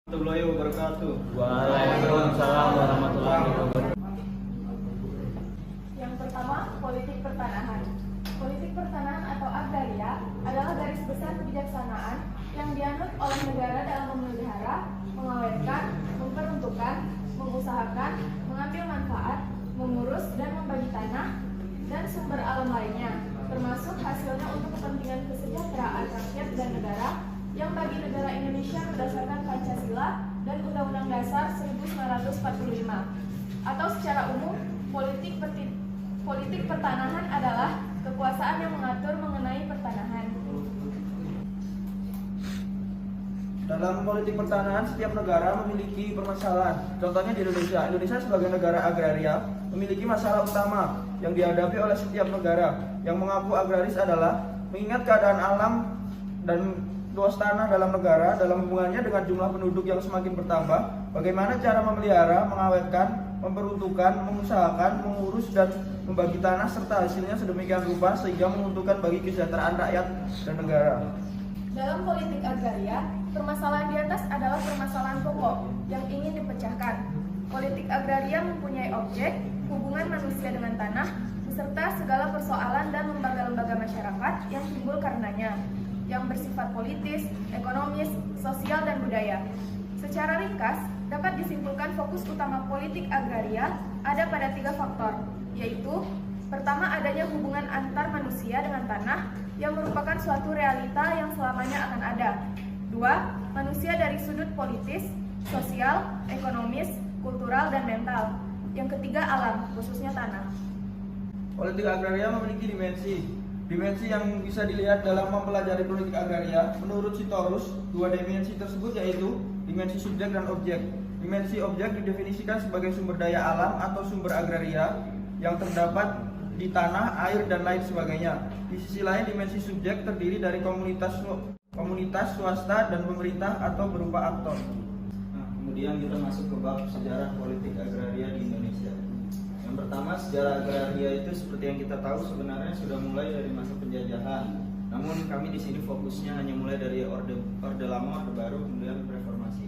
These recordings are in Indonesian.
Warahmatullahi wabarakatuh. Waalaikumsalam warahmatullahi wabarakatuh. Yang pertama, politik pertanahan. Politik pertanahan atau agraria adalah garis besar kebijaksanaan yang dianut oleh negara dalam memelihara, mengawetkan, memperuntukkan, mengusahakan, mengambil manfaat, mengurus dan membagi tanah dan sumber alam lainnya, termasuk hasilnya untuk kepentingan kesejahteraan rakyat dan negara yang bagi negara Indonesia berdasarkan Pancasila dan Undang-Undang Dasar 1945. Atau secara umum, politik pertanahan adalah kekuasaan yang mengatur mengenai pertanahan. Dalam politik pertanahan, setiap negara memiliki permasalahan. Contohnya di Indonesia. Indonesia sebagai negara agraria memiliki masalah utama yang dihadapi oleh setiap negara. Yang mengaku agraris adalah mengingat keadaan alam dan luas tanah dalam negara dalam hubungannya dengan jumlah penduduk yang semakin bertambah, bagaimana cara memelihara, mengawetkan, memperuntukkan, mengusahakan, mengurus dan membagi tanah serta hasilnya sedemikian rupa sehingga menguntungkan bagi kesejahteraan rakyat dan negara. Dalam politik agraria, permasalahan di atas adalah permasalahan pokok yang ingin dipecahkan. Politik agraria mempunyai objek, hubungan manusia dengan tanah, beserta segala persoalan dan lembaga-lembaga masyarakat yang timbul karenanya, yang bersifat politis, ekonomis, sosial, dan budaya. Secara ringkas, dapat disimpulkan fokus utama politik agraria ada pada 3 faktor, yaitu pertama, adanya hubungan antar manusia dengan tanah yang merupakan suatu realita yang selamanya akan ada. 2. Manusia dari sudut politis, sosial, ekonomis, kultural, dan mental. Yang ketiga, alam, khususnya tanah. Politik agraria memiliki dimensi yang bisa dilihat dalam mempelajari politik agraria. Menurut Sitorus, 2 dimensi tersebut yaitu dimensi subjek dan objek. Dimensi objek didefinisikan sebagai sumber daya alam atau sumber agraria yang terdapat di tanah, air, dan lain sebagainya. Di sisi lain, dimensi subjek terdiri dari komunitas swasta dan pemerintah atau berupa aktor. Nah, kemudian kita masuk ke bab sejarah politik agraria di Indonesia. Yang pertama, sejarah agraria itu seperti yang kita tahu sebenarnya sudah mulai dari masa penjajahan. Namun kami di sini fokusnya hanya mulai dari orde lama, orde baru, kemudian reformasi.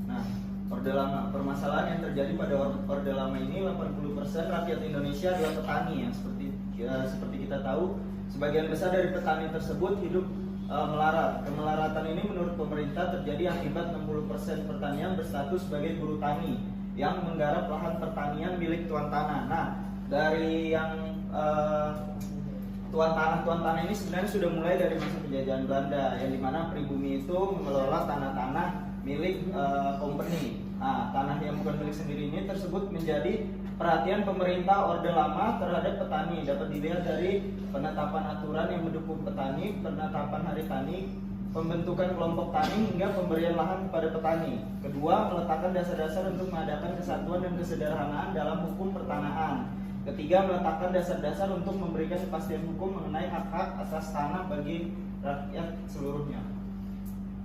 Nah, orde lama, permasalahan yang terjadi pada orde lama ini, 80% rakyat Indonesia adalah petani yang seperti kita tahu, sebagian besar dari petani tersebut hidup melarat. Kemelaratan ini menurut pemerintah terjadi akibat 60% pertanian berstatus sebagai buruh tani yang menggarap lahan pertanian milik tuan tanah. Nah, dari yang tuan tanah ini sebenarnya sudah mulai dari masa penjajahan Belanda, yang dimana pribumi itu mengelola tanah-tanah milik company. Nah, tanah yang bukan milik sendiri ini tersebut menjadi perhatian pemerintah Orde Lama terhadap petani. Dapat dilihat dari penetapan aturan yang mendukung petani, penetapan hari tani, pembentukan kelompok tani, hingga pemberian lahan kepada petani. Kedua, meletakkan dasar-dasar untuk mengadakan kesatuan dan kesederhanaan dalam hukum pertanahan. Ketiga, meletakkan dasar-dasar untuk memberikan kepastian hukum mengenai hak-hak atas tanah bagi rakyat seluruhnya.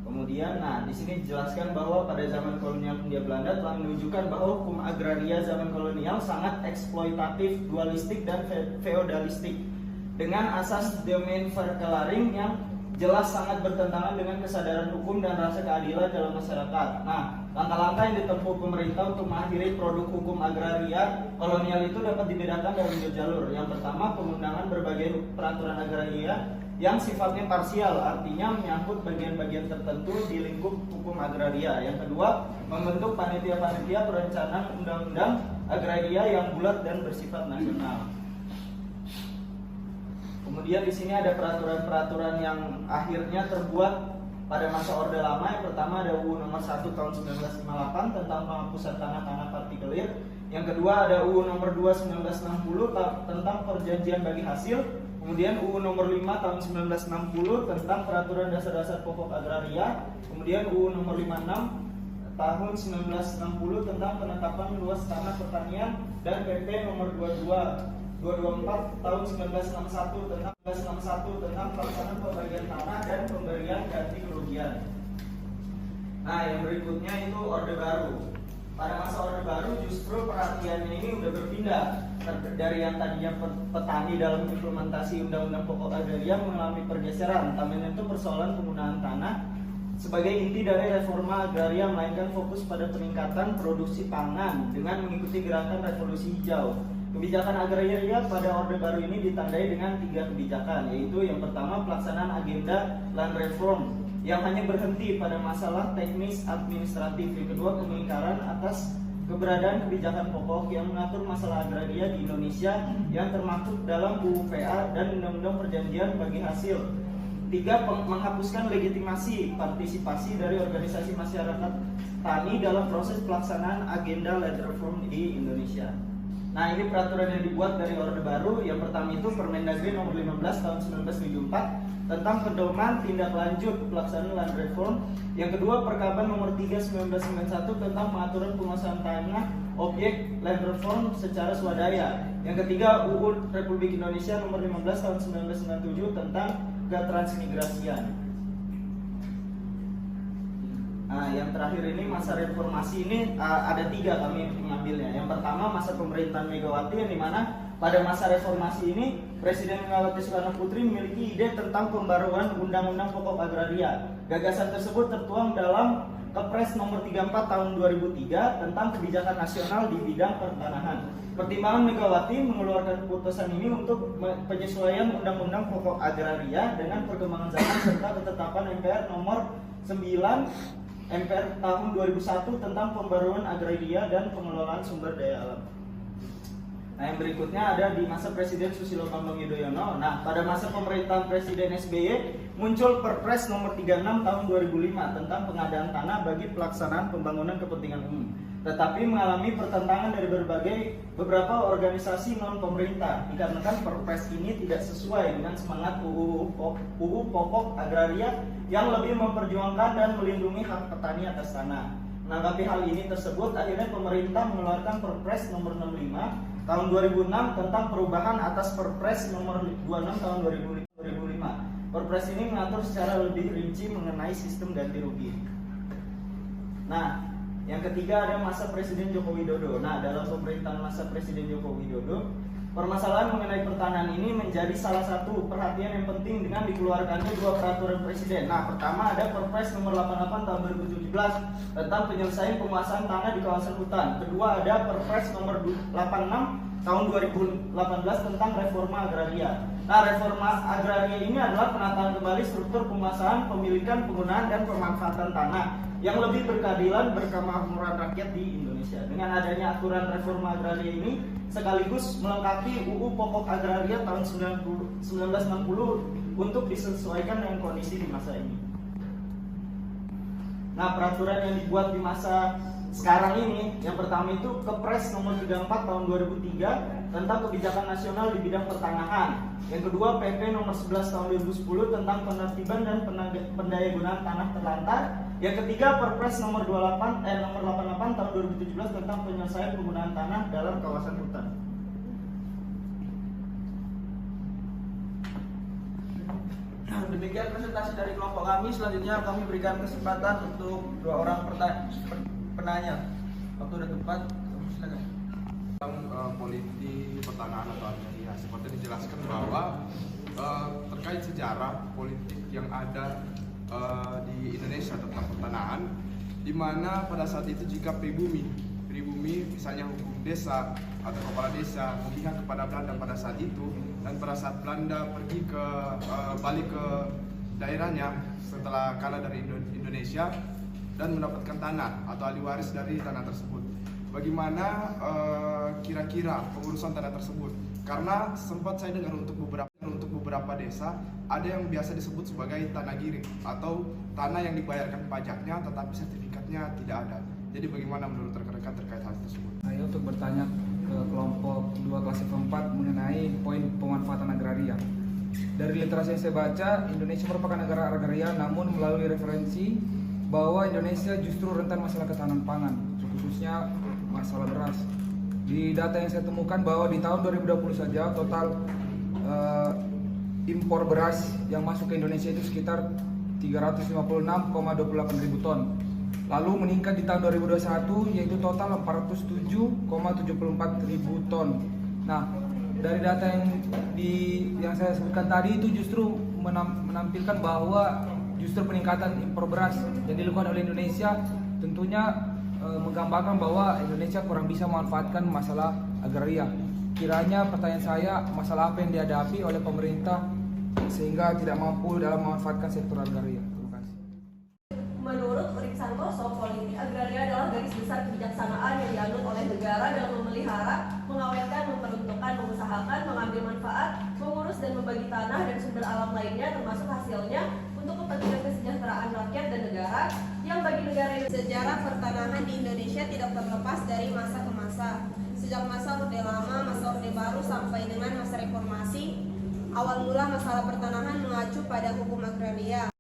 Kemudian, di sini dijelaskan bahwa pada zaman kolonial Hindia Belanda telah menunjukkan bahwa hukum agraria zaman kolonial sangat eksploitatif, dualistik, dan feodalistik dengan asas domain verklaring yang jelas sangat bertentangan dengan kesadaran hukum dan rasa keadilan dalam masyarakat. Nah, langkah-langkah yang ditempuh pemerintah untuk mengakhiri produk hukum agraria kolonial itu dapat dibedakan dalam 2 jalur. Yang pertama, pengundangan berbagai peraturan agraria yang sifatnya parsial, artinya menyangkut bagian-bagian tertentu di lingkup hukum agraria. Yang kedua, membentuk panitia-panitia perencanaan undang-undang agraria yang bulat dan bersifat nasional. Kemudian di sini ada peraturan-peraturan yang akhirnya terbuat pada masa Orde Lama. Yang pertama ada UU Nomor 1 Tahun 1958 tentang penghapusan tanah-tanah partikelir. Yang kedua ada UU Nomor 2 1960 tentang perjanjian bagi hasil. Kemudian UU Nomor 5 Tahun 1960 tentang peraturan dasar-dasar pokok agraria. Kemudian UU Nomor 56 Tahun 1960 tentang penetapan luas tanah pertanian, dan PP Nomor 224 Tahun 1961 tentang pelaksanaan pembagian tanah dan pemberian ganti kerugian. Nah, yang berikutnya itu Orde Baru. Pada masa Orde Baru justru perhatiannya ini udah berpindah dari yang tadinya petani dalam implementasi Undang-Undang Pokok Agraria mengalami pergeseran. Tak menyentuh persoalan penggunaan tanah sebagai inti dari reforma agraria, melainkan fokus pada peningkatan produksi pangan dengan mengikuti gerakan revolusi hijau. Kebijakan agraria pada Orde Baru ini ditandai dengan 3 kebijakan, yaitu yang pertama pelaksanaan agenda land reform yang hanya berhenti pada masalah teknis administratif. Yang kedua, pengingkaran atas keberadaan kebijakan pokok yang mengatur masalah agraria di Indonesia yang termaktub dalam UU PA dan Undang-Undang Perjanjian Bagi Hasil. 3. Menghapuskan legitimasi partisipasi dari organisasi masyarakat tani dalam proses pelaksanaan agenda land reform di Indonesia. Nah, ini peraturan yang dibuat dari Orde Baru. Yang pertama itu Permendagri nomor 15 tahun 1974 tentang pedoman tindak lanjut pelaksanaan land reform. Yang kedua, Perkaban nomor 3 1991 tentang pengaturan penguasaan tanah objek land reform secara swadaya. Yang ketiga, UUD Republik Indonesia nomor 15 tahun 1997 tentang ketransmigrasian. Nah, yang terakhir ini masa reformasi ini ada 3 kami mengambilnya. Yang pertama, masa pemerintahan Megawati, yang dimana pada masa reformasi ini Presiden Megawati Soekarno Putri memiliki ide tentang pembaruan Undang-Undang Pokok Agraria. Gagasan tersebut tertuang dalam Kepres nomor 34 tahun 2003 tentang kebijakan nasional di bidang pertanahan. Pertimbangan Megawati mengeluarkan keputusan ini untuk penyesuaian Undang-Undang Pokok Agraria dengan perkembangan zaman serta ketetapan MPR nomor 9 MPR tahun 2001 tentang pembaruan agraria dan pengelolaan sumber daya alam. Nah, yang berikutnya ada di masa Presiden Susilo Bambang Yudhoyono. Nah, pada masa pemerintahan Presiden SBY muncul Perpres nomor 36 tahun 2005 tentang pengadaan tanah bagi pelaksanaan pembangunan kepentingan umum. Tetapi mengalami pertentangan dari beberapa organisasi non pemerintah dikarenakan Perpres ini tidak sesuai dengan semangat UU Pokok Agraria yang lebih memperjuangkan dan melindungi hak petani atas tanah. Menanggapi hal ini tersebut, akhirnya pemerintah mengeluarkan Perpres nomor 65 tahun 2006 tentang perubahan atas Perpres nomor 26 tahun 2005. Perpres ini mengatur secara lebih rinci mengenai sistem ganti rugi. Nah, yang ketiga ada masa Presiden Joko Widodo. Nah, dalam pemerintahan masa Presiden Joko Widodo, permasalahan mengenai pertanahan ini menjadi salah satu perhatian yang penting dengan dikeluarkannya 2 peraturan presiden. Nah, pertama ada Perpres nomor 88 tahun 2017 tentang penyelesaian penguasaan tanah di kawasan hutan. Kedua ada Perpres nomor 86 tahun 2018 tentang reforma agraria. Nah, reforma agraria ini adalah penataan kembali struktur penguasaan, pemilikan, penggunaan, dan pemanfaatan tanah yang lebih berkeadilan, berkemakmuran rakyat di Indonesia. Dengan adanya aturan reforma agraria ini sekaligus melengkapi UU Pokok Agraria tahun 1960 untuk disesuaikan dengan kondisi di masa ini. Nah, peraturan yang dibuat di masa sekarang ini, yang pertama itu Kepres nomor 34 tahun 2003 tentang kebijakan nasional di bidang pertanahan. Yang kedua, PP nomor 11 tahun 2010 tentang penertiban dan pendayagunaan tanah terlantar. Yang ketiga, Perpres nomor 88 tahun 2017 tentang penyelesaian penggunaan tanah dalam kawasan hutan. Demikian presentasi dari kelompok kami. Selanjutnya kami berikan kesempatan untuk 2 orang penanya. Waktu dan tempat, silakan. Politik pertanahan atau agraria, seperti dijelaskan bahwa terkait sejarah politik yang ada di Indonesia tentang pertanahan, di mana pada saat itu jika pribumi misalnya hukum desa atau kepala desa memihak kepada Belanda pada saat itu, dan pada saat Belanda pergi balik ke daerahnya setelah kalah dari Indonesia dan mendapatkan tanah atau ahli waris dari tanah tersebut. Bagaimana kira-kira pengurusan tanah tersebut? Karena sempat saya dengar untuk beberapa desa ada yang biasa disebut sebagai tanah giring atau tanah yang dibayarkan pajaknya tetapi sertifikatnya tidak ada. Jadi bagaimana menurut rekan-rekan terkait hal tersebut? Saya untuk bertanya ke kelompok 2 kelas 4 mengenai poin pemanfaatan agraria. Dari literasi yang saya baca, Indonesia merupakan negara agraria, namun melalui referensi bahwa Indonesia justru rentan masalah ketahanan pangan, khususnya masalah beras. Di data yang saya temukan bahwa di tahun 2020 saja total impor beras yang masuk ke Indonesia itu sekitar 356,28 ribu ton. Lalu meningkat di tahun 2021 yaitu total 407,74 ribu ton. Nah, dari data yang saya sebutkan tadi itu justru menampilkan bahwa justru peningkatan impor beras yang dilakukan oleh Indonesia tentunya menggambarkan bahwa Indonesia kurang bisa memanfaatkan masalah agraria. Kiranya pertanyaan saya, masalah apa yang dihadapi oleh pemerintah sehingga tidak mampu dalam memanfaatkan sektor agraria? Terima kasih. Menurut Urip Santoso, politik agraria adalah garis besar kebijaksanaan yang dianut oleh negara dalam memelihara, mengawetkan, memperuntukkan, mengusahakan, mengambil manfaat, mengurus dan membagi tanah dan sumber alam lainnya termasuk hasilnya untuk kepentingan kesejahteraan rakyat dan negara yang bagi negara ini. Sejarah pertanahan di Indonesia tidak terlepas dari masa ke masa. Sejak masa Orde Lama, masa Orde Baru sampai dengan masa Reformasi, awal mula masalah pertanahan mengacu pada hukum agraria.